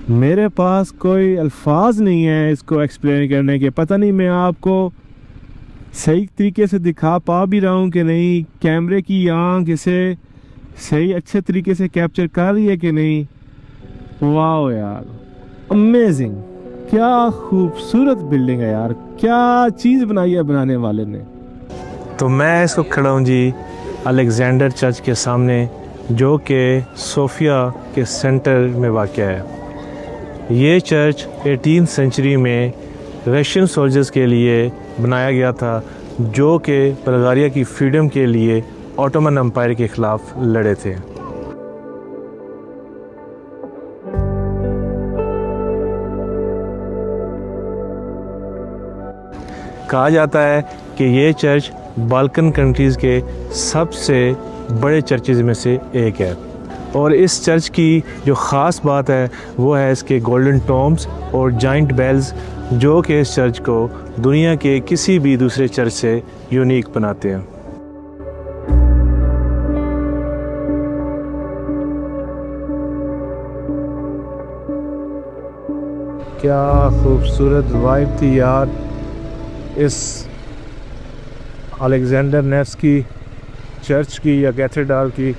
मेरे पास कोई अल्फाज नहीं है इसको एक्सप्लेन करने के। पता नहीं मैं आपको सही तरीके से दिखा पा भी रहा हूँ कि नहीं, कैमरे की आंख इसे सही अच्छे तरीके से कैप्चर कर रही है कि नहीं। वाह यार, अमेजिंग, क्या खूबसूरत बिल्डिंग है यार, क्या चीज़ बनाई है बनाने वाले ने। तो मैं इसको खड़ा हूँ जी अलेक्जेंडर चर्च के सामने, जो कि सोफिया के सेंटर में वाक़ है। ये चर्च 18th सेंचुरी में रशियन सोल्जर्स के लिए बनाया गया था, जो कि बल्गारिया की फ्रीडम के लिए ऑटोमन एम्पायर के ख़िलाफ़ लड़े थे। कहा जाता है कि ये चर्च बाल्कन कंट्रीज़ के सबसे बड़े चर्चेज़ में से एक है। और इस चर्च की जो ख़ास बात है वो है इसके गोल्डन टॉम्स और जाइंट बेल्स, जो कि इस चर्च को दुनिया के किसी भी दूसरे चर्च से यूनिक बनाते हैं। क्या खूबसूरत वाइब थी यार इस अलेक्जेंडर नेव्स्की चर्च की या कैथेड्रल की।